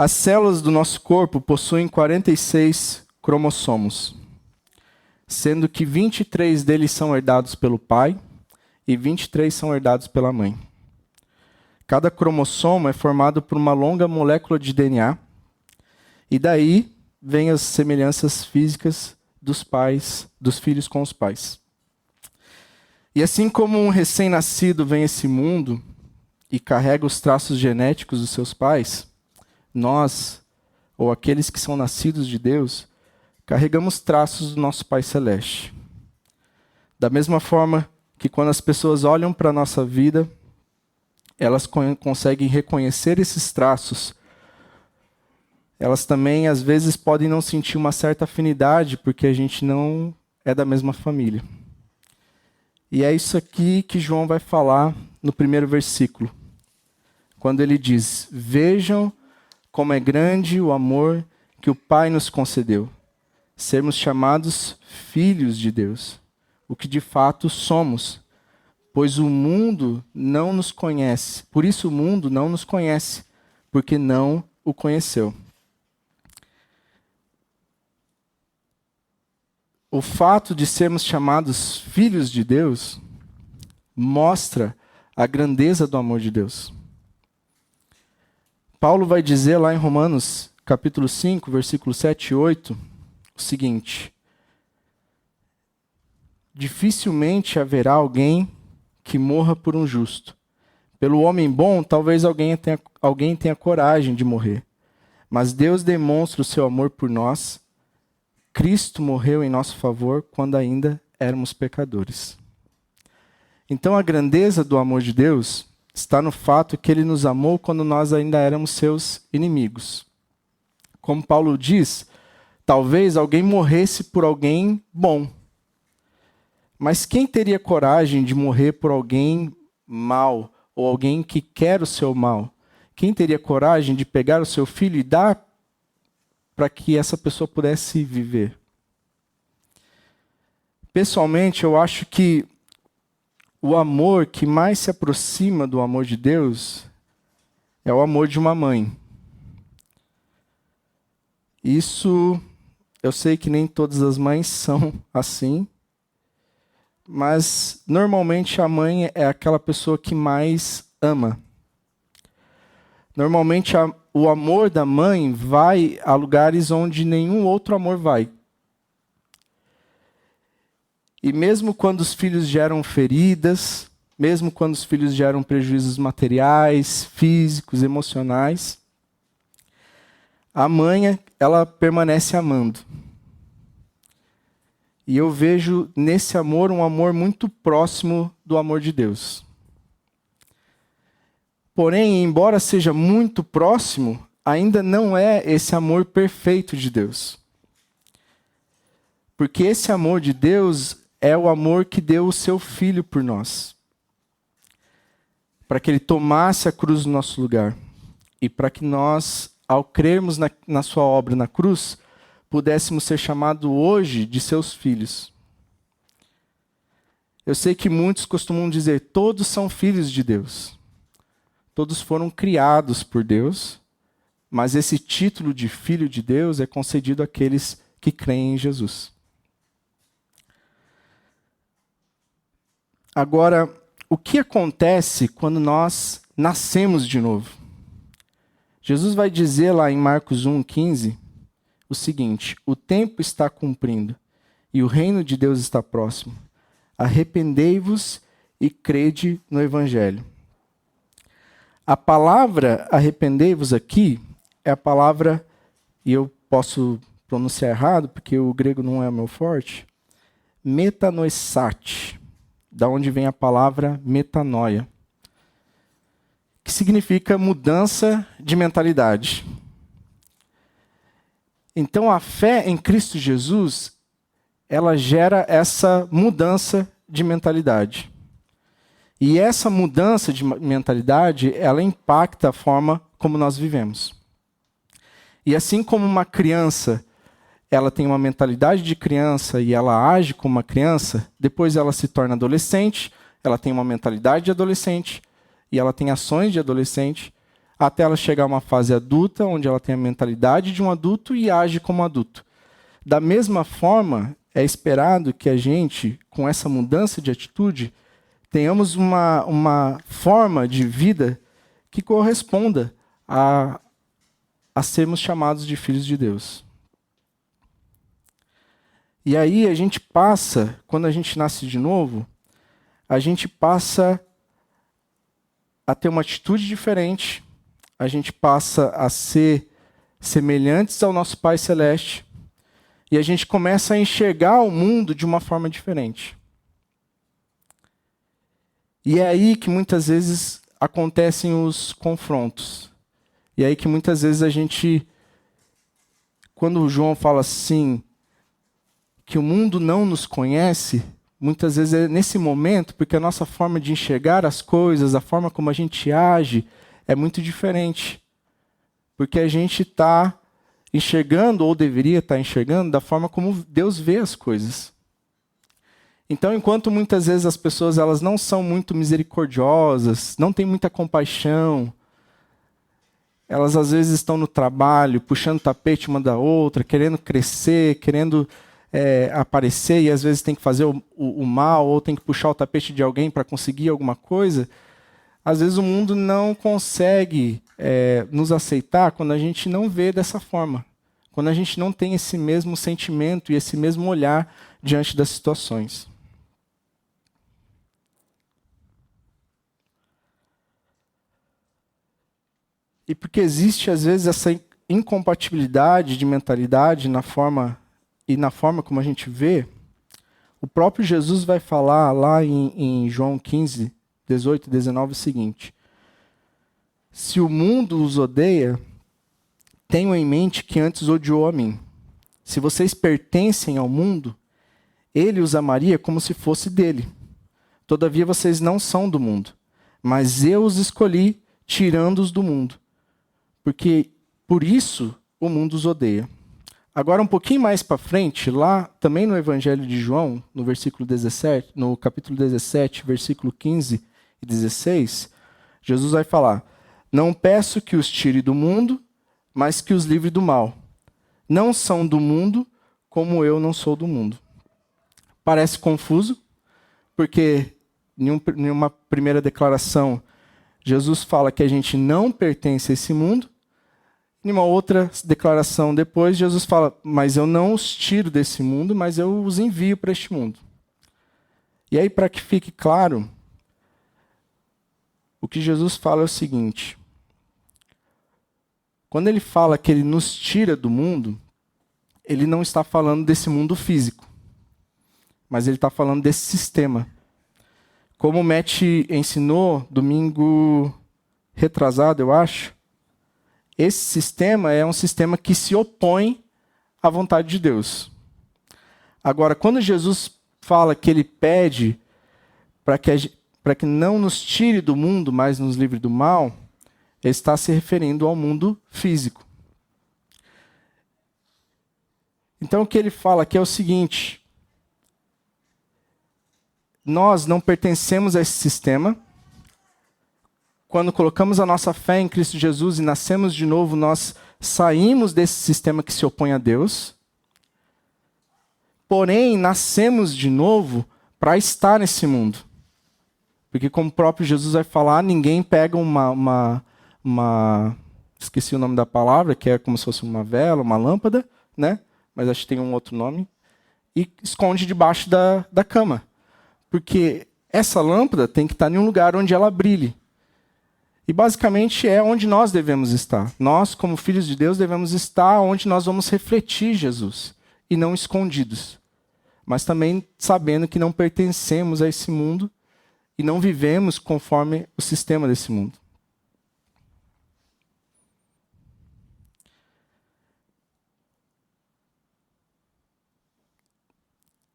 As células do nosso corpo possuem 46 cromossomos, sendo que 23 deles são herdados pelo pai e 23 são herdados pela mãe. Cada cromossomo é formado por uma longa molécula de DNA, e daí vêm as semelhanças físicas dos filhos com os pais. E assim como um recém-nascido vem a esse mundo e carrega os traços genéticos dos seus pais, nós, ou aqueles que são nascidos de Deus, carregamos traços do nosso Pai Celeste. Da mesma forma que quando as pessoas olham para a nossa vida, elas conseguem reconhecer esses traços, elas também, às vezes, podem não sentir uma certa afinidade, porque a gente não é da mesma família. E é isso aqui que João vai falar no primeiro versículo, quando ele diz: vejam como é grande o amor que o Pai nos concedeu, sermos chamados filhos de Deus, o que de fato somos, pois o mundo não nos conhece. Por isso o mundo não nos conhece, porque não o conheceu. O fato de sermos chamados filhos de Deus mostra a grandeza do amor de Deus. Paulo vai dizer lá em Romanos, capítulo 5, versículos 7 e 8, o seguinte: dificilmente haverá alguém que morra por um justo. Pelo homem bom, talvez alguém tenha coragem de morrer. Mas Deus demonstra o seu amor por nós. Cristo morreu em nosso favor quando ainda éramos pecadores. Então a grandeza do amor de Deus está no fato que ele nos amou quando nós ainda éramos seus inimigos. Como Paulo diz, talvez alguém morresse por alguém bom. Mas quem teria coragem de morrer por alguém mau, ou alguém que quer o seu mal? Quem teria coragem de pegar o seu filho e dar para que essa pessoa pudesse viver? Pessoalmente, eu acho que o amor que mais se aproxima do amor de Deus é o amor de uma mãe. Isso, eu sei que nem todas as mães são assim, mas normalmente a mãe é aquela pessoa que mais ama. Normalmente o amor da mãe vai a lugares onde nenhum outro amor vai. E mesmo quando os filhos geram feridas, mesmo quando os filhos geram prejuízos materiais, físicos, emocionais, a mãe, ela permanece amando. E eu vejo nesse amor um amor muito próximo do amor de Deus. Porém, embora seja muito próximo, ainda não é esse amor perfeito de Deus. Porque esse amor de Deus é o amor que deu o seu Filho por nós. Para que ele tomasse a cruz no nosso lugar. E para que nós, ao crermos na sua obra na cruz, pudéssemos ser chamados hoje de seus filhos. Eu sei que muitos costumam dizer, todos são filhos de Deus. Todos foram criados por Deus, mas esse título de filho de Deus é concedido àqueles que creem em Jesus. Agora, o que acontece quando nós nascemos de novo? Jesus vai dizer lá em Marcos 1,15 o seguinte: o tempo está cumprindo e o reino de Deus está próximo. Arrependei-vos e crede no Evangelho. A palavra arrependei-vos aqui é a palavra, e eu posso pronunciar errado, porque o grego não é o meu forte, metanoissate, da onde vem a palavra metanoia, que significa mudança de mentalidade. Então a fé em Cristo Jesus, ela gera essa mudança de mentalidade. E essa mudança de mentalidade, ela impacta a forma como nós vivemos. E assim como uma criança, ela tem uma mentalidade de criança e ela age como uma criança, depois ela se torna adolescente, ela tem uma mentalidade de adolescente e ela tem ações de adolescente, até ela chegar a uma fase adulta, onde ela tem a mentalidade de um adulto e age como adulto. Da mesma forma, é esperado que a gente, com essa mudança de atitude, tenhamos uma forma de vida que corresponda a sermos chamados de filhos de Deus. E aí a gente passa, quando a gente nasce de novo, a gente passa a ter uma atitude diferente, a gente passa a ser semelhantes ao nosso Pai Celeste, e a gente começa a enxergar o mundo de uma forma diferente. E é aí que muitas vezes acontecem os confrontos. E é aí que muitas vezes a gente, quando o João fala assim, que o mundo não nos conhece, muitas vezes é nesse momento, porque a nossa forma de enxergar as coisas, a forma como a gente age, é muito diferente. Porque a gente está enxergando, ou deveria estar enxergando, da forma como Deus vê as coisas. Então, enquanto muitas vezes as pessoas elas não são muito misericordiosas, não têm muita compaixão, elas às vezes estão no trabalho, puxando tapete uma da outra, querendo crescer, querendo aparecer, e às vezes tem que fazer o mal, ou tem que puxar o tapete de alguém para conseguir alguma coisa, às vezes o mundo não consegue nos aceitar quando a gente não vê dessa forma, quando a gente não tem esse mesmo sentimento e esse mesmo olhar diante das situações. E porque existe, às vezes, essa incompatibilidade de mentalidade na forma como a gente vê, o próprio Jesus vai falar lá em João 15, 18 e 19 o seguinte: se o mundo os odeia, tenham em mente que antes odiou a mim. Se vocês pertencem ao mundo, ele os amaria como se fosse dele. Todavia vocês não são do mundo, mas eu os escolhi tirando-os do mundo. Porque por isso o mundo os odeia. Agora um pouquinho mais para frente, lá também no Evangelho de João, no versículo 17, no capítulo 17, versículo 15 e 16, Jesus vai falar: não peço que os tire do mundo, mas que os livre do mal. Não são do mundo, como eu não sou do mundo. Parece confuso, porque em uma primeira declaração, Jesus fala que a gente não pertence a esse mundo. Em uma outra declaração depois, Jesus fala: mas eu não os tiro desse mundo, mas eu os envio para este mundo. E aí, para que fique claro, o que Jesus fala é o seguinte: quando ele fala que ele nos tira do mundo, ele não está falando desse mundo físico, mas ele está falando desse sistema. Como o Matt ensinou domingo retrasado, eu acho, esse sistema é um sistema que se opõe à vontade de Deus. Agora, quando Jesus fala que ele pede para que não nos tire do mundo, mas nos livre do mal, ele está se referindo ao mundo físico. Então, o que ele fala aqui é o seguinte: nós não pertencemos a esse sistema. Quando colocamos a nossa fé em Cristo Jesus e nascemos de novo, nós saímos desse sistema que se opõe a Deus. Porém, nascemos de novo para estar nesse mundo. Porque como o próprio Jesus vai falar, ninguém pega esqueci o nome da palavra, que é como se fosse uma vela, uma lâmpada, né? Mas acho que tem um outro nome, e esconde debaixo da cama. Porque essa lâmpada tem que estar em um lugar onde ela brilhe. E basicamente é onde nós devemos estar. Nós, como filhos de Deus, devemos estar onde nós vamos refletir Jesus, e não escondidos. Mas também sabendo que não pertencemos a esse mundo e não vivemos conforme o sistema desse mundo.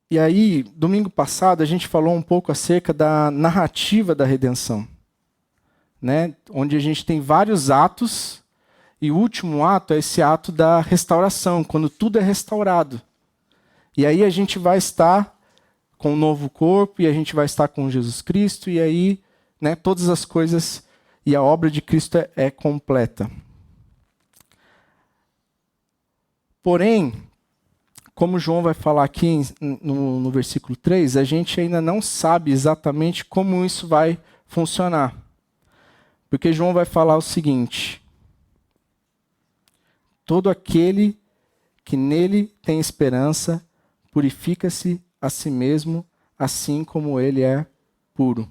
E aí, domingo passado, a gente falou um pouco acerca da narrativa da redenção, né? Onde a gente tem vários atos, e o último ato é esse ato da restauração, quando tudo é restaurado. E aí a gente vai estar com um novo corpo, e a gente vai estar com Jesus Cristo, e aí, né, todas as coisas e a obra de Cristo é completa. Porém, como João vai falar aqui no versículo 3, a gente ainda não sabe exatamente como isso vai funcionar. Porque João vai falar o seguinte: todo aquele que nele tem esperança purifica-se a si mesmo, assim como ele é puro.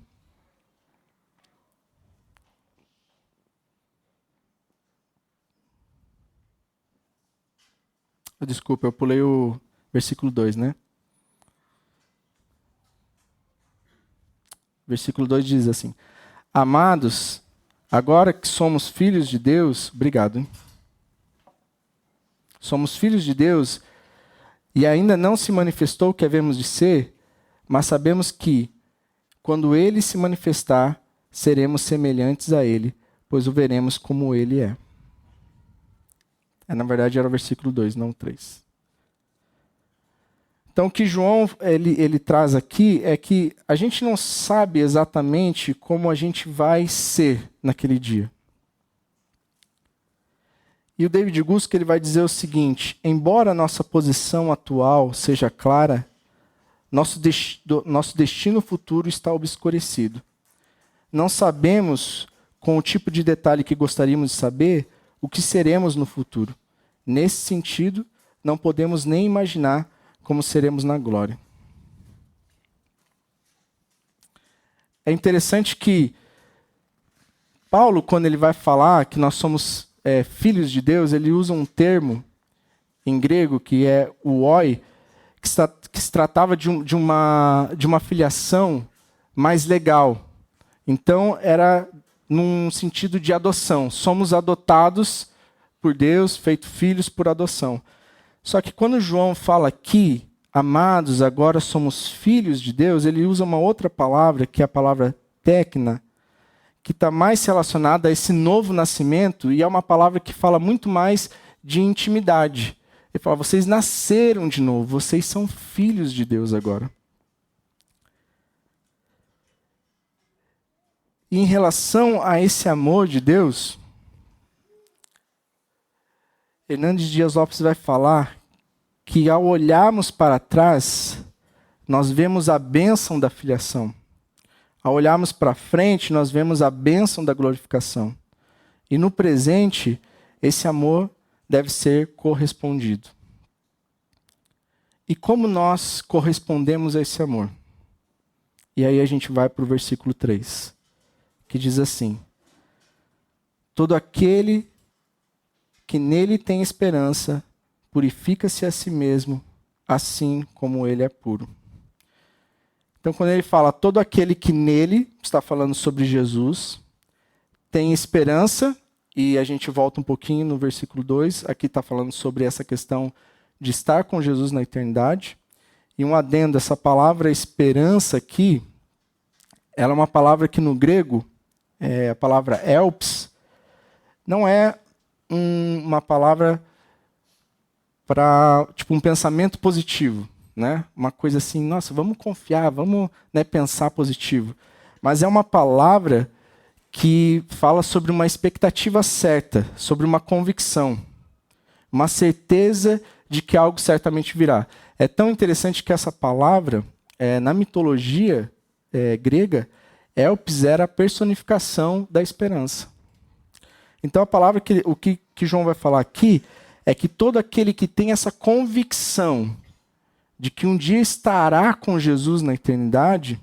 Desculpa, eu pulei o versículo 2, né? Versículo 2 diz assim: amados, agora que somos filhos de Deus, obrigado, hein? Somos filhos de Deus e ainda não se manifestou o que havemos de ser, mas sabemos que, quando ele se manifestar, seremos semelhantes a ele, pois o veremos como ele é. Na verdade, era o versículo 2, não o 3. Então, o que João ele traz aqui é que a gente não sabe exatamente como a gente vai ser naquele dia. E o David Guzik ele vai dizer o seguinte: embora a nossa posição atual seja clara, nosso destino futuro está obscurecido. Não sabemos, com o tipo de detalhe que gostaríamos de saber, o que seremos no futuro. Nesse sentido, não podemos nem imaginar como seremos na glória. É interessante que Paulo, quando ele vai falar que nós somos filhos de Deus, ele usa um termo em grego que é o oi, que se tratava de uma filiação mais legal. Então, era num sentido de adoção. Somos adotados por Deus, feitos filhos por adoção. Só que quando João fala aqui, amados, agora somos filhos de Deus, ele usa uma outra palavra, que é a palavra tecna, que está mais relacionada a esse novo nascimento, e é uma palavra que fala muito mais de intimidade. Ele fala, vocês nasceram de novo, vocês são filhos de Deus agora. E em relação a esse amor de Deus, Hernandes Dias Lopes vai falar que ao olharmos para trás, nós vemos a bênção da filiação. Ao olharmos para frente, nós vemos a bênção da glorificação. E no presente, esse amor deve ser correspondido. E como nós correspondemos a esse amor? E aí a gente vai para o versículo 3, que diz assim: todo aquele que nele tem esperança, purifica-se a si mesmo, assim como ele é puro. Então, quando ele fala todo aquele que nele, está falando sobre Jesus, tem esperança, e a gente volta um pouquinho no versículo 2, aqui está falando sobre essa questão de estar com Jesus na eternidade. E um adendo, essa palavra esperança aqui, ela é uma palavra que no grego, a palavra elps, não é uma palavra para um pensamento positivo, né? Uma coisa assim, nossa, vamos confiar, vamos pensar positivo. Mas é uma palavra que fala sobre uma expectativa certa, sobre uma convicção, uma certeza de que algo certamente virá. É tão interessante que essa palavra, na mitologia grega, elpis era a personificação da esperança. Então a palavra o que João vai falar aqui é que todo aquele que tem essa convicção de que um dia estará com Jesus na eternidade,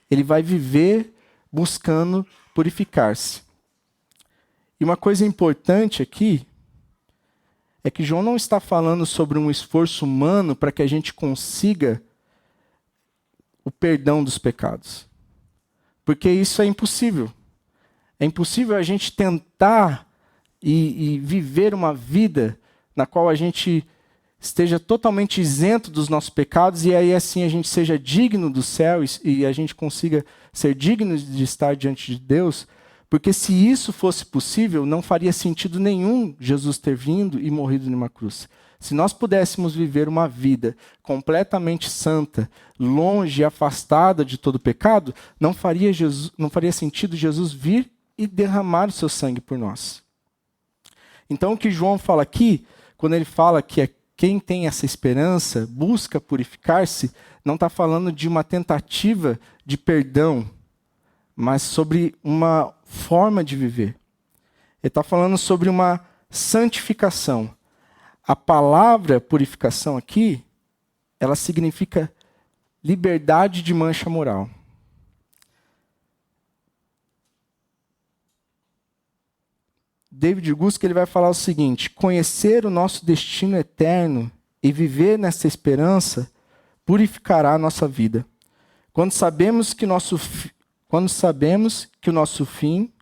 ele vai viver buscando purificar-se. E uma coisa importante aqui é que João não está falando sobre um esforço humano para que a gente consiga o perdão dos pecados. Porque isso é impossível. É impossível a gente tentar e viver uma vida na qual a gente esteja totalmente isento dos nossos pecados e aí assim a gente seja digno do céu e a gente consiga ser digno de estar diante de Deus, porque se isso fosse possível, não faria sentido nenhum Jesus ter vindo e morrido numa cruz. Se nós pudéssemos viver uma vida completamente santa, longe e afastada de todo pecado, não faria sentido Jesus vir e derramar o seu sangue por nós. Então, o que João fala aqui, quando ele fala que quem tem essa esperança busca purificar-se, não está falando de uma tentativa de perdão, mas sobre uma forma de viver. Ele está falando sobre uma santificação. A palavra purificação aqui, ela significa liberdade de mancha moral. David Gusk, ele vai falar o seguinte: conhecer o nosso destino eterno e viver nessa esperança purificará a nossa vida. Quando sabemos que o nosso fim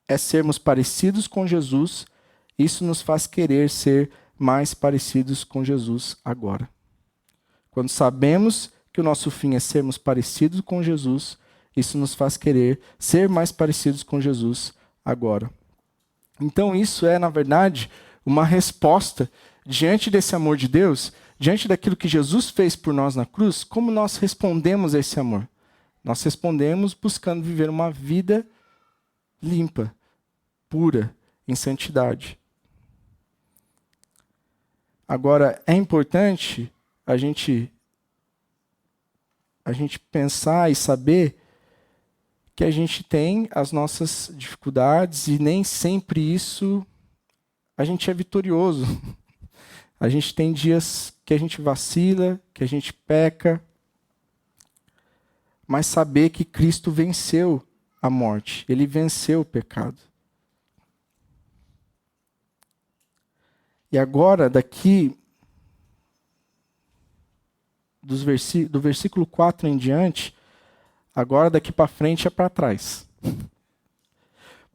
é sermos parecidos com Jesus, isso nos faz querer ser mais parecidos com Jesus agora. Quando sabemos que o nosso fim é sermos parecidos com Jesus, isso nos faz querer ser mais parecidos com Jesus agora. Então isso é, na verdade, uma resposta diante desse amor de Deus, diante daquilo que Jesus fez por nós na cruz, como nós respondemos a esse amor? Nós respondemos buscando viver uma vida limpa, pura, em santidade. Agora, é importante a gente pensar e saber que a gente tem as nossas dificuldades e nem sempre isso a gente é vitorioso. A gente tem dias que a gente vacila, que a gente peca, mas saber que Cristo venceu a morte, Ele venceu o pecado. E agora, daqui, do versículo 4 em diante, agora daqui para frente é para trás.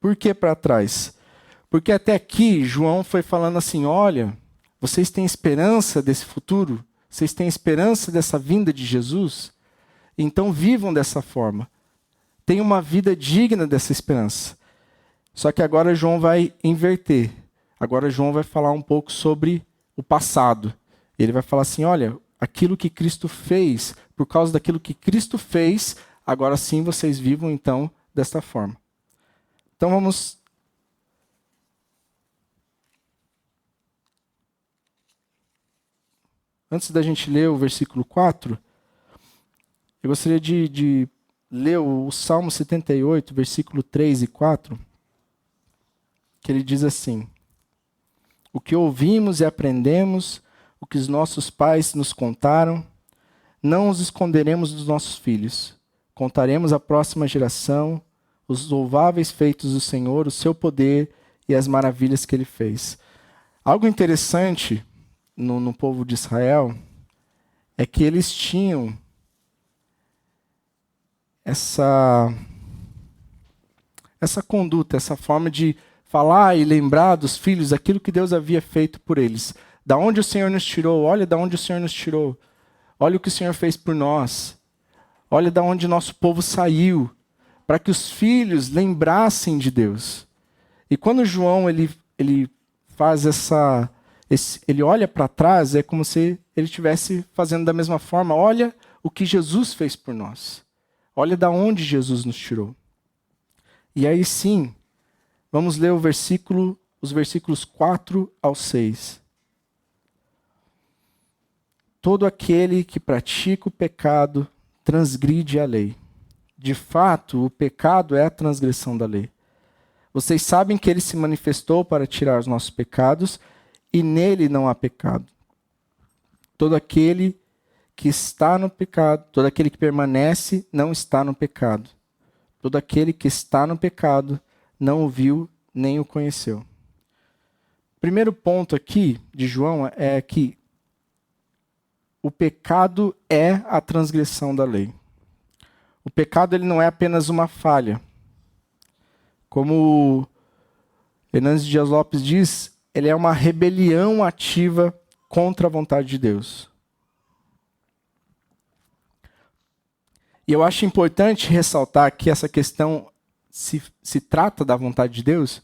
Por que para trás? Porque até aqui João foi falando assim, olha, vocês têm esperança desse futuro? Vocês têm esperança dessa vinda de Jesus? Então vivam dessa forma. Tenham uma vida digna dessa esperança. Só que agora João vai inverter. Agora João vai falar um pouco sobre o passado. Ele vai falar assim, olha, aquilo que Cristo fez, por causa daquilo que Cristo fez, agora sim vocês vivam então desta forma. Então vamos... Antes da gente ler o versículo 4, eu gostaria de ler o Salmo 78, versículo 3 e 4, que ele diz assim: o que ouvimos e aprendemos, o que os nossos pais nos contaram, não os esconderemos dos nossos filhos. Contaremos à próxima geração os louváveis feitos do Senhor, o seu poder e as maravilhas que ele fez. Algo interessante no povo de Israel é que eles tinham essa conduta, essa forma de falar e lembrar dos filhos aquilo que Deus havia feito por eles. Da onde o Senhor nos tirou, olha da onde o Senhor nos tirou. Olha o que o Senhor fez por nós. Olha da onde nosso povo saiu. Para que os filhos lembrassem de Deus. E quando João ele faz ele olha para trás, é como se ele estivesse fazendo da mesma forma. Olha o que Jesus fez por nós. Olha da onde Jesus nos tirou. E aí sim, vamos ler os versículos 4 ao 6. Todo aquele que pratica o pecado transgride a lei. De fato, o pecado é a transgressão da lei. Vocês sabem que ele se manifestou para tirar os nossos pecados e nele não há pecado. Todo aquele que está no pecado, todo aquele que permanece não está no pecado. Todo aquele que está no pecado não o viu nem o conheceu. O primeiro ponto aqui de João é que o pecado é a transgressão da lei. O pecado ele não é apenas uma falha. Como Hernandes Dias Lopes diz, ele é uma rebelião ativa contra a vontade de Deus. E eu acho importante ressaltar que essa questão se trata da vontade de Deus,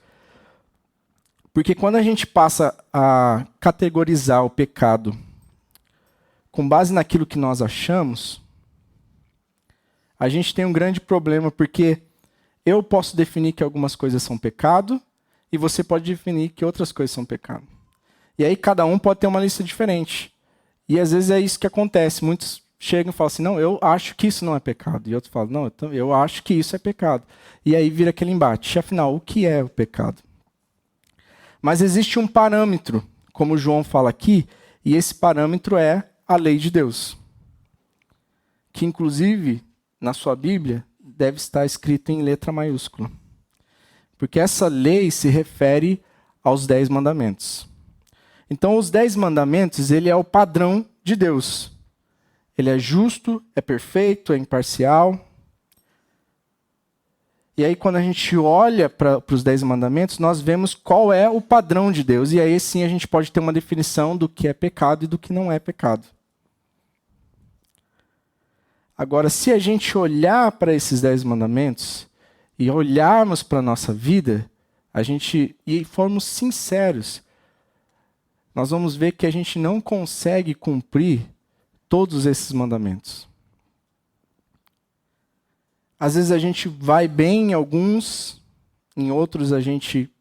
porque quando a gente passa a categorizar o pecado com base naquilo que nós achamos, a gente tem um grande problema, porque Eu posso definir que algumas coisas são pecado e você pode definir que outras coisas são pecado. E aí cada um pode ter uma lista diferente. E às vezes é isso que acontece. Muitos chegam e falam assim, não, eu acho que isso não é pecado. E outros falam, não, eu acho que isso é pecado. E aí vira aquele embate. Afinal, o que é o pecado? Mas existe um parâmetro, como João fala aqui, e esse parâmetro é a lei de Deus. Que inclusive, na sua Bíblia, deve estar escrito em letra maiúscula. Porque essa lei se refere aos 10 mandamentos. Então, os 10 mandamentos, ele é o padrão de Deus. Ele é justo, é perfeito, é imparcial. E aí, quando a gente olha para os 10 mandamentos, nós vemos qual é o padrão de Deus. E aí, sim, a gente pode ter uma definição do que é pecado e do que não é pecado. Agora, se a gente olhar para esses 10 mandamentos e olharmos para a nossa vida, e formos sinceros, nós vamos ver que a gente não consegue cumprir todos esses mandamentos. Às vezes a gente vai bem em alguns, em outros a gente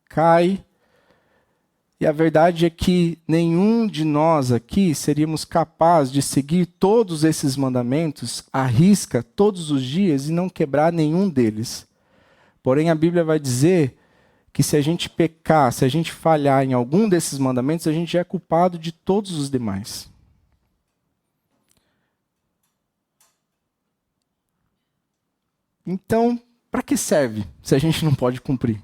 cai. E a verdade é que nenhum de nós aqui seríamos capazes de seguir todos esses mandamentos à risca todos os dias e não quebrar nenhum deles. Porém, a Bíblia vai dizer que se a gente pecar, se a gente falhar em algum desses mandamentos, a gente já é culpado de todos os demais. Então, para que serve se a gente não pode cumprir?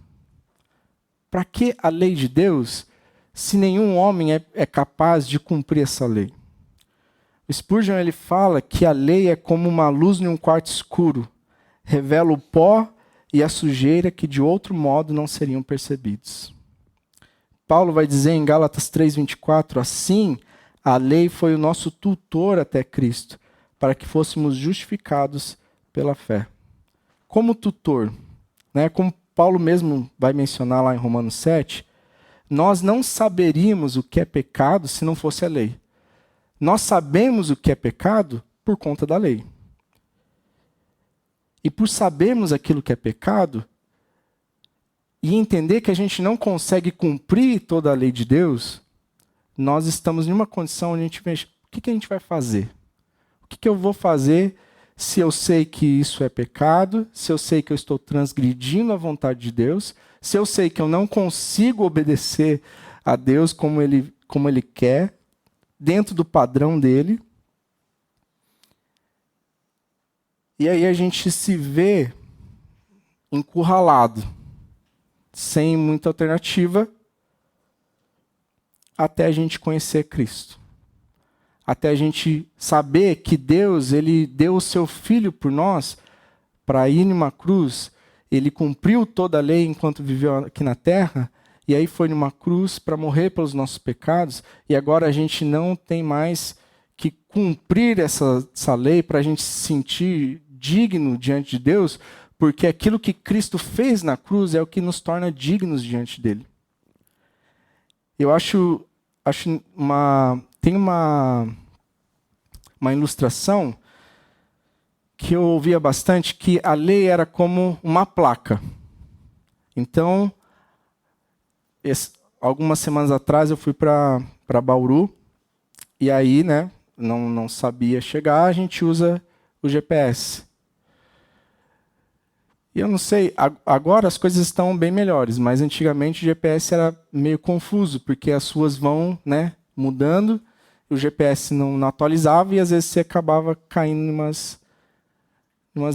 Para que a lei de Deus, se nenhum homem é capaz de cumprir essa lei? O Spurgeon ele fala que a lei é como uma luz em um quarto escuro, revela o pó e a sujeira que de outro modo não seriam percebidos. Paulo vai dizer em Gálatas 3:24, assim, a lei foi o nosso tutor até Cristo, para que fôssemos justificados pela fé. Como tutor, né, como Paulo mesmo vai mencionar lá em Romanos 7, nós não saberíamos o que é pecado se não fosse a lei. Nós sabemos o que é pecado por conta da lei. E por sabermos aquilo que é pecado, e entender que a gente não consegue cumprir toda a lei de Deus, nós estamos em uma condição onde a gente pensa, o que a gente vai fazer? O que eu vou fazer se eu sei que isso é pecado, se eu sei que eu estou transgredindo a vontade de Deus, se eu sei que eu não consigo obedecer a Deus como Ele quer, dentro do padrão dele? E aí a gente se vê encurralado, sem muita alternativa, até a gente conhecer Cristo. Até a gente saber que Deus, Ele deu o seu Filho por nós, para ir numa cruz, Ele cumpriu toda a lei enquanto viveu aqui na terra, e aí foi numa cruz para morrer pelos nossos pecados, e agora a gente não tem mais que cumprir essa lei para a gente se sentir digno diante de Deus, porque aquilo que Cristo fez na cruz é o que nos torna dignos diante dele. Eu acho tem uma ilustração que eu ouvia bastante, que a lei era como uma placa. Então, algumas semanas atrás eu fui para Bauru, e aí, né, não sabia chegar, a gente usa o GPS. E eu não sei, agora as coisas estão bem melhores, mas antigamente o GPS era meio confuso, porque as ruas vão, né, mudando, o GPS não atualizava e às vezes você acabava caindo em umas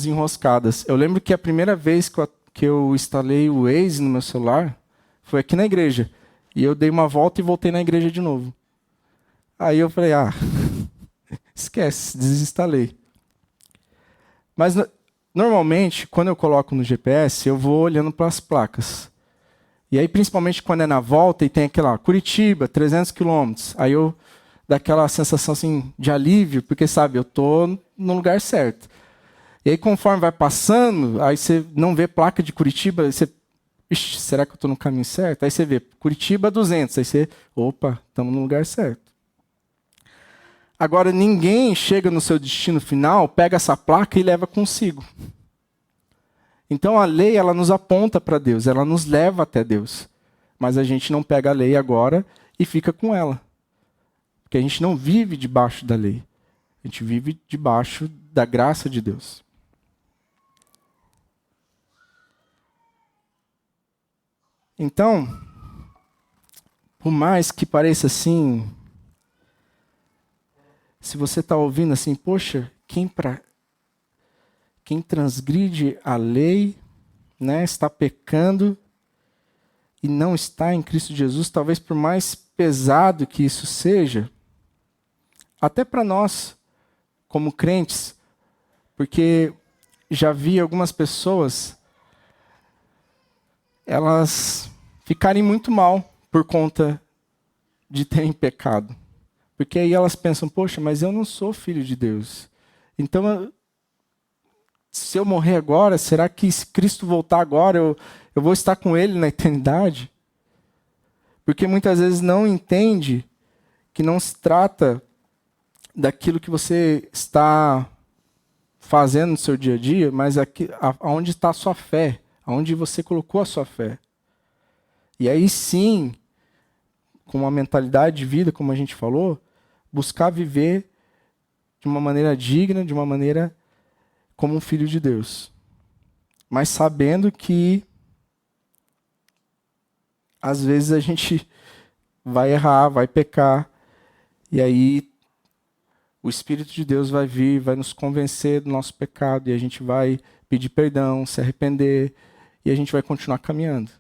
enroscadas. Eu lembro que a primeira vez que eu instalei o Waze no meu celular foi aqui na igreja. E eu dei uma volta e voltei na igreja de novo. Aí eu falei, esquece, desinstalei. Mas normalmente, quando eu coloco no GPS, eu vou olhando para as placas. E aí, principalmente quando é na volta e tem aquela Curitiba, 300 quilômetros, aí eu dá aquela sensação assim, de alívio, porque, sabe, eu estou no lugar certo. E aí, conforme vai passando, aí você não vê placa de Curitiba, você, será que eu estou no caminho certo? Aí você vê Curitiba 200, aí você, opa, estamos no lugar certo. Agora, ninguém chega no seu destino final, pega essa placa e leva consigo. Então a lei, ela nos aponta para Deus, ela nos leva até Deus. Mas a gente não pega a lei agora e fica com ela. Porque a gente não vive debaixo da lei. A gente vive debaixo da graça de Deus. Então, por mais que pareça assim, se você está ouvindo assim, poxa, quem transgride a lei, né, está pecando e não está em Cristo Jesus, talvez por mais pesado que isso seja, até para nós, como crentes, porque já vi algumas pessoas, elas ficarem muito mal por conta de terem pecado. Porque aí elas pensam, poxa, mas eu não sou filho de Deus. Então, se eu morrer agora, será que se Cristo voltar agora, eu vou estar com Ele na eternidade? Porque muitas vezes não entende que não se trata daquilo que você está fazendo no seu dia a dia, mas aonde está a sua fé, aonde você colocou a sua fé. E aí sim, com uma mentalidade de vida, como a gente falou, buscar viver de uma maneira digna, de uma maneira como um filho de Deus. Mas sabendo que às vezes a gente vai errar, vai pecar, e aí o Espírito de Deus vai vir, vai nos convencer do nosso pecado, e a gente vai pedir perdão, se arrepender, e a gente vai continuar caminhando.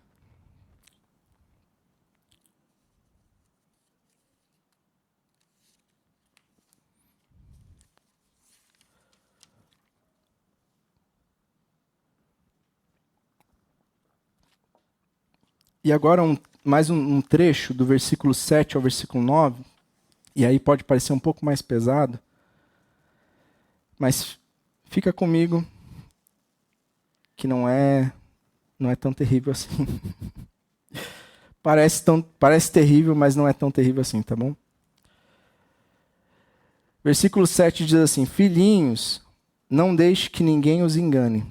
E agora mais um trecho do versículo 7 ao versículo 9, e aí pode parecer um pouco mais pesado, mas fica comigo que não é tão terrível assim. Parece terrível, mas não é tão terrível assim, tá bom? Versículo 7 diz assim: Filhinhos, não deixe que ninguém os engane.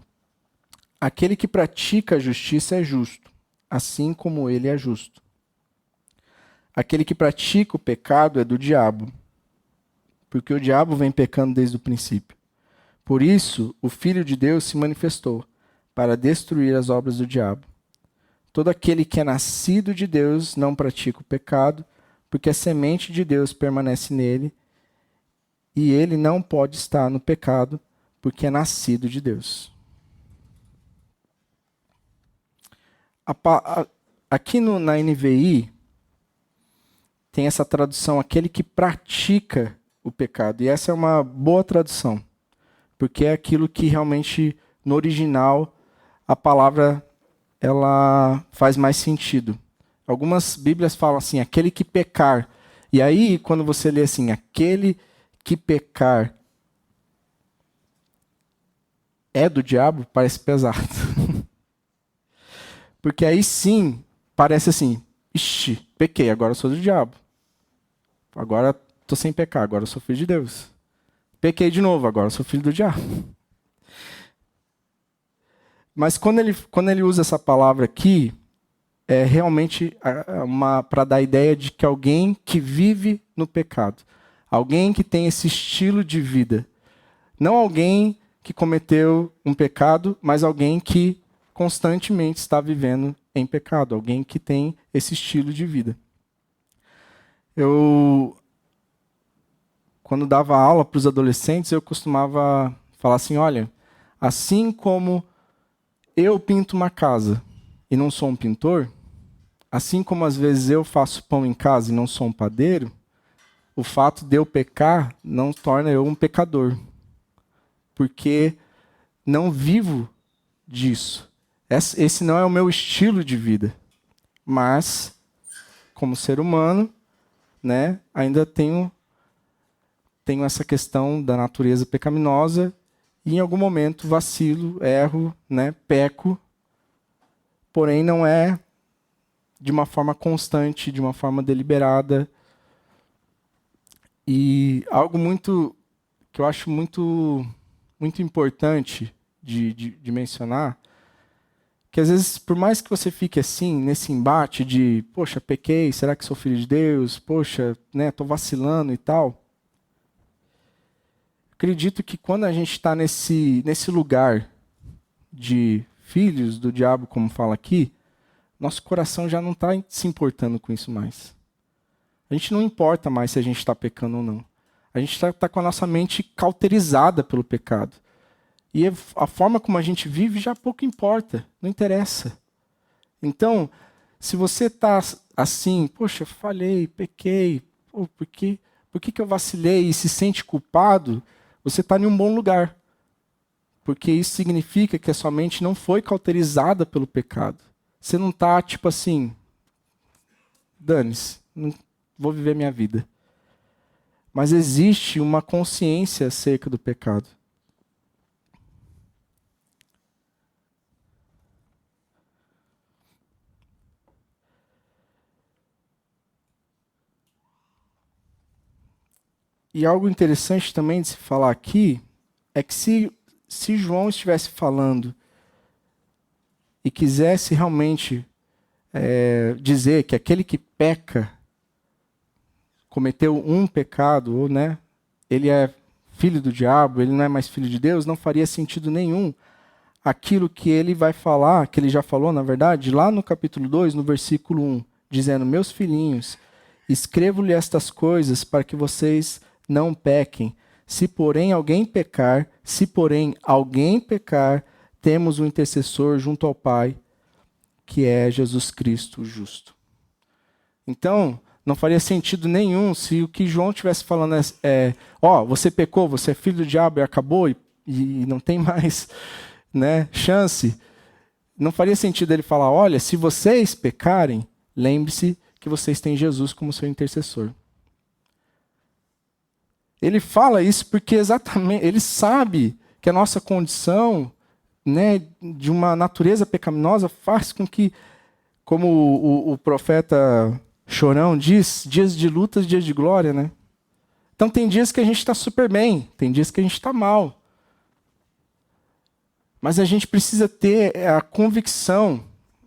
Aquele que pratica a justiça é justo, assim como ele é justo. Aquele que pratica o pecado é do diabo, porque o diabo vem pecando desde o princípio. Por isso, o Filho de Deus se manifestou, para destruir as obras do diabo. Todo aquele que é nascido de Deus não pratica o pecado, porque a semente de Deus permanece nele, e ele não pode estar no pecado, porque é nascido de Deus. Aqui na NVI, tem essa tradução, aquele que pratica o pecado. E essa é uma boa tradução, porque é aquilo que realmente, no original, a palavra ela faz mais sentido. Algumas Bíblias falam assim, aquele que pecar. E aí, quando você lê assim, aquele que pecar é do diabo, parece pesado. Porque aí sim, parece assim, ixi, pequei, agora eu sou do diabo. Agora estou sem pecar, agora eu sou filho de Deus. Pequei de novo, agora eu sou filho do diabo. Mas quando ele usa essa palavra aqui, é realmente para dar a ideia de que alguém que vive no pecado. Alguém que tem esse estilo de vida. Não alguém que cometeu um pecado, mas alguém que constantemente está vivendo em pecado. Alguém que tem esse estilo de vida. Quando dava aula para os adolescentes, eu costumava falar assim, olha, assim como eu pinto uma casa e não sou um pintor, assim como às vezes eu faço pão em casa e não sou um padeiro, o fato de eu pecar não torna eu um pecador. Porque não vivo disso. Esse não é o meu estilo de vida. Mas, como ser humano, né, ainda tenho essa questão da natureza pecaminosa e em algum momento vacilo, erro, né, peco, porém não é de uma forma constante, de uma forma deliberada. E algo que eu acho muito importante de mencionar que às vezes, por mais que você fique assim, nesse embate de, poxa, pequei, será que sou filho de Deus? Poxa, né, tô vacilando e tal. Acredito que quando a gente está nesse lugar de filhos do diabo, como fala aqui, nosso coração já não está se importando com isso mais. A gente não importa mais se a gente está pecando ou não. A gente está com a nossa mente cauterizada pelo pecado. E a forma como a gente vive já pouco importa, não interessa. Então, se você está assim, poxa, falhei, pequei, por que eu vacilei e se sente culpado, você está em um bom lugar. Porque isso significa que a sua mente não foi cauterizada pelo pecado. Você não está tipo assim, dane-se, não vou viver minha vida. Mas existe uma consciência acerca do pecado. E algo interessante também de se falar aqui é que se João estivesse falando e quisesse realmente dizer que aquele que peca cometeu um pecado, ou né, ele é filho do diabo, ele não é mais filho de Deus, não faria sentido nenhum aquilo que ele vai falar, que ele já falou, na verdade, lá no capítulo 2, no versículo 1, dizendo: meus filhinhos, escrevo-lhe estas coisas para que vocês não pequem. Se porém alguém pecar, temos um intercessor junto ao Pai, que é Jesus Cristo, o justo. Então, não faria sentido nenhum se o que João estivesse falando você pecou, você é filho do diabo e acabou e não tem mais, né, chance. Não faria sentido ele falar: olha, se vocês pecarem, lembre-se que vocês têm Jesus como seu intercessor. Ele fala isso porque exatamente ele sabe que a nossa condição, né, de uma natureza pecaminosa faz com que, como o profeta Chorão diz, dias de lutas, dias de glória, né? Então tem dias que a gente está super bem, tem dias que a gente está mal. Mas a gente precisa ter a convicção,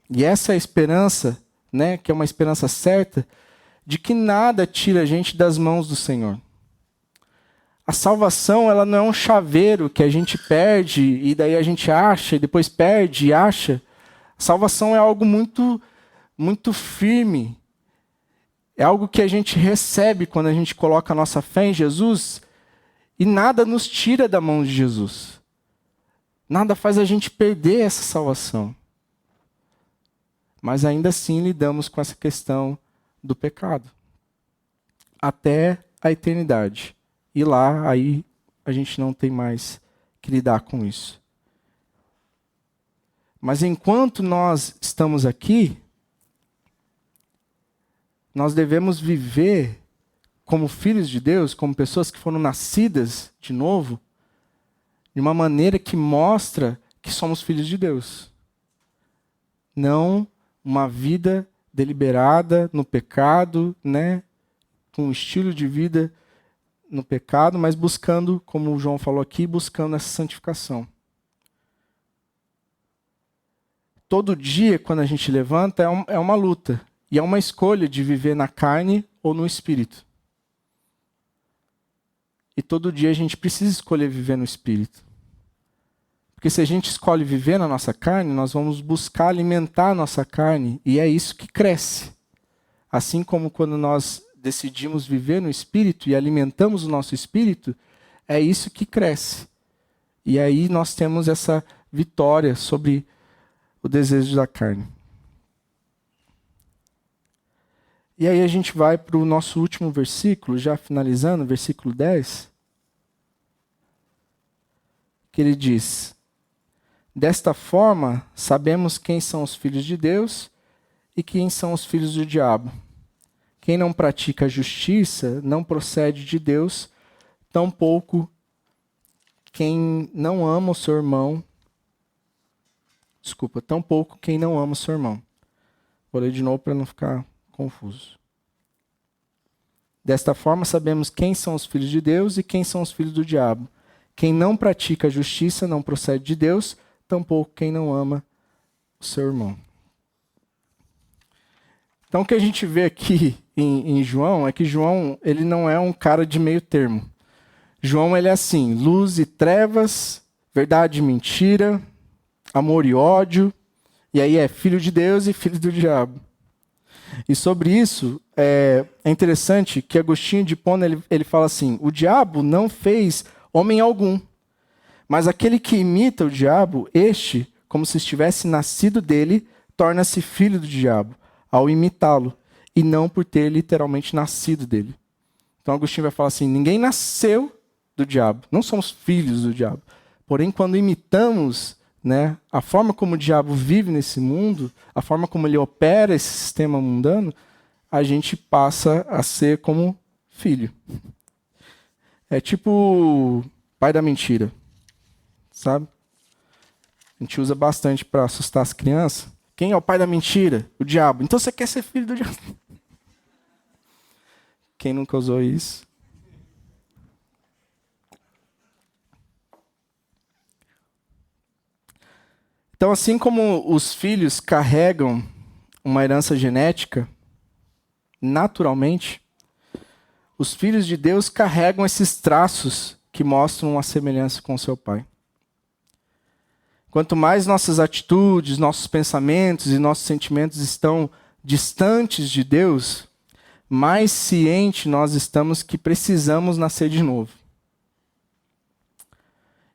e essa é a esperança, né, que é uma esperança certa, de que nada tira a gente das mãos do Senhor. A salvação, ela não é um chaveiro que a gente perde e daí a gente acha e depois perde e acha. A salvação é algo muito, muito firme. É algo que a gente recebe quando a gente coloca a nossa fé em Jesus e nada nos tira da mão de Jesus. Nada faz a gente perder essa salvação. Mas ainda assim lidamos com essa questão do pecado. Até a eternidade. E lá, aí, a gente não tem mais que lidar com isso. Mas enquanto nós estamos aqui, nós devemos viver como filhos de Deus, como pessoas que foram nascidas de novo, de uma maneira que mostra que somos filhos de Deus. Não uma vida deliberada no pecado, né, com um estilo de vida no pecado, mas buscando, como o João falou aqui, buscando essa santificação. Todo dia, quando a gente levanta, é uma luta. E é uma escolha de viver na carne ou no espírito. E todo dia a gente precisa escolher viver no espírito. Porque se a gente escolhe viver na nossa carne, nós vamos buscar alimentar a nossa carne. E é isso que cresce. Assim como quando nós decidimos viver no espírito e alimentamos o nosso espírito, é isso que cresce. E aí nós temos essa vitória sobre o desejo da carne. E aí a gente vai para o nosso último versículo, já finalizando, versículo 10, que ele diz: desta forma, sabemos quem são os filhos de Deus e quem são os filhos do diabo. Quem não pratica a justiça não procede de Deus, tampouco quem não ama o seu irmão. Tampouco quem não ama o seu irmão. Vou ler de novo para não ficar confuso. Desta forma, sabemos quem são os filhos de Deus e quem são os filhos do diabo. Quem não pratica a justiça não procede de Deus, tampouco quem não ama o seu irmão. Então, o que a gente vê aqui em João é que João ele não é um cara de meio termo. João ele é assim, luz e trevas, verdade e mentira, amor e ódio, e aí é filho de Deus e filho do diabo. E sobre isso, é interessante que Agostinho de Hipona ele fala assim, o diabo não fez homem algum, mas aquele que imita o diabo, este, como se estivesse nascido dele, torna-se filho do diabo, ao imitá-lo, e não por ter literalmente nascido dele. Então Agostinho vai falar assim, ninguém nasceu do diabo, não somos filhos do diabo. Porém, quando imitamos, né, a forma como o diabo vive nesse mundo, a forma como ele opera esse sistema mundano, a gente passa a ser como filho. É tipo o pai da mentira, sabe? A gente usa bastante para assustar as crianças. Quem é o pai da mentira? O diabo. Então você quer ser filho do diabo? Quem nunca usou isso? Então, assim como os filhos carregam uma herança genética, naturalmente, os filhos de Deus carregam esses traços que mostram uma semelhança com seu pai. Quanto mais nossas atitudes, nossos pensamentos e nossos sentimentos estão distantes de Deus, mais ciente nós estamos que precisamos nascer de novo.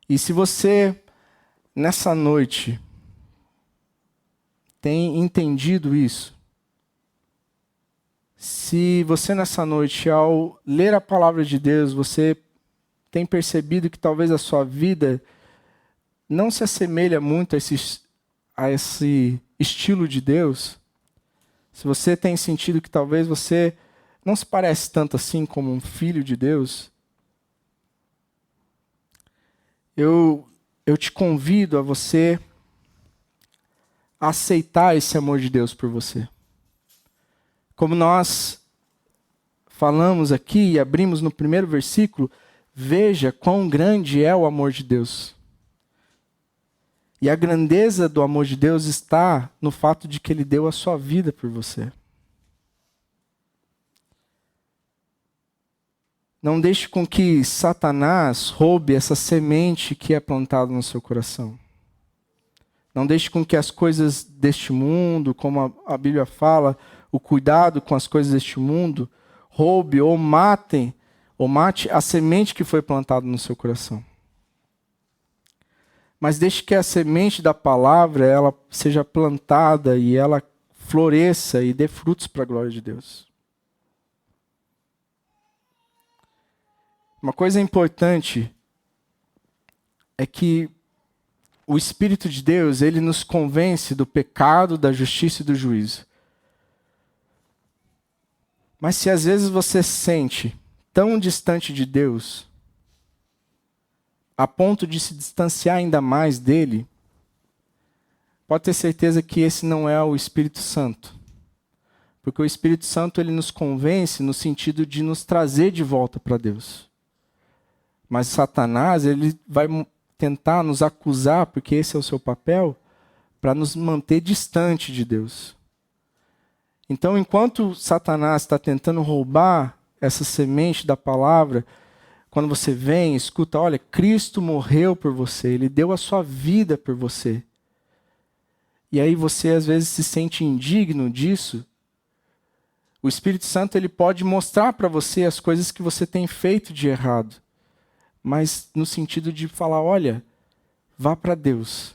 E se você, nessa noite, tem entendido isso, se você nessa noite, ao ler a palavra de Deus, você tem percebido que talvez a sua vida não se assemelha muito a esse estilo de Deus, se você tem sentido que talvez você não se parece tanto assim como um filho de Deus, eu te convido a você aceitar esse amor de Deus por você. Como nós falamos aqui e abrimos no primeiro versículo, veja quão grande é o amor de Deus. E a grandeza do amor de Deus está no fato de que Ele deu a sua vida por você. Não deixe com que Satanás roube essa semente que é plantada no seu coração. Não deixe com que as coisas deste mundo, como a Bíblia fala, o cuidado com as coisas deste mundo, roube ou mate a semente que foi plantada no seu coração. Mas deixe que a semente da palavra ela seja plantada e ela floresça e dê frutos para a glória de Deus. Uma coisa importante é que o Espírito de Deus, ele nos convence do pecado, da justiça e do juízo. Mas se às vezes você se sente tão distante de Deus, a ponto de se distanciar ainda mais dele, pode ter certeza que esse não é o Espírito Santo. Porque o Espírito Santo ele nos convence no sentido de nos trazer de volta para Deus. Mas Satanás ele vai tentar nos acusar, porque esse é o seu papel, para nos manter distante de Deus. Então, enquanto Satanás está tentando roubar essa semente da palavra, quando você vem, escuta, olha, Cristo morreu por você, Ele deu a sua vida por você. E aí você às vezes se sente indigno disso. O Espírito Santo ele pode mostrar para você as coisas que você tem feito de errado. Mas no sentido de falar, olha, vá para Deus.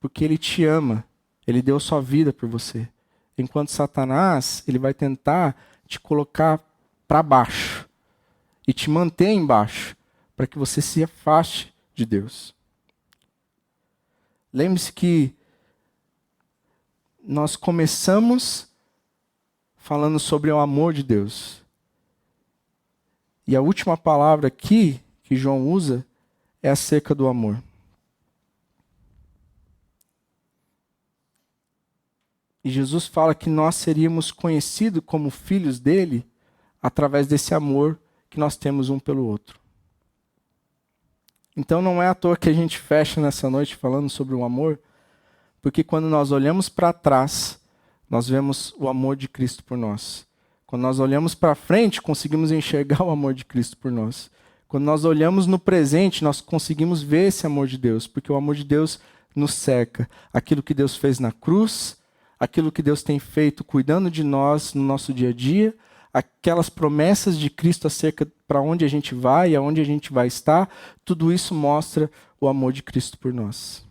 Porque Ele te ama, Ele deu a sua vida por você. Enquanto Satanás, ele vai tentar te colocar para baixo. E te manter embaixo, para que você se afaste de Deus. Lembre-se que nós começamos falando sobre o amor de Deus. E a última palavra aqui, que João usa, é acerca do amor. E Jesus fala que nós seríamos conhecidos como filhos dele através desse amor que nós temos um pelo outro. Então não é à toa que a gente fecha nessa noite falando sobre o amor, Porque quando nós olhamos para trás, nós vemos o amor de Cristo por nós. Quando nós olhamos para frente, conseguimos enxergar o amor de Cristo por nós. Quando nós olhamos no presente, nós conseguimos ver esse amor de Deus, porque o amor de Deus nos cerca. Aquilo que Deus fez na cruz, aquilo que Deus tem feito cuidando de nós no nosso dia a dia, aquelas promessas de Cristo acerca para onde a gente vai e aonde a gente vai estar, tudo isso mostra o amor de Cristo por nós.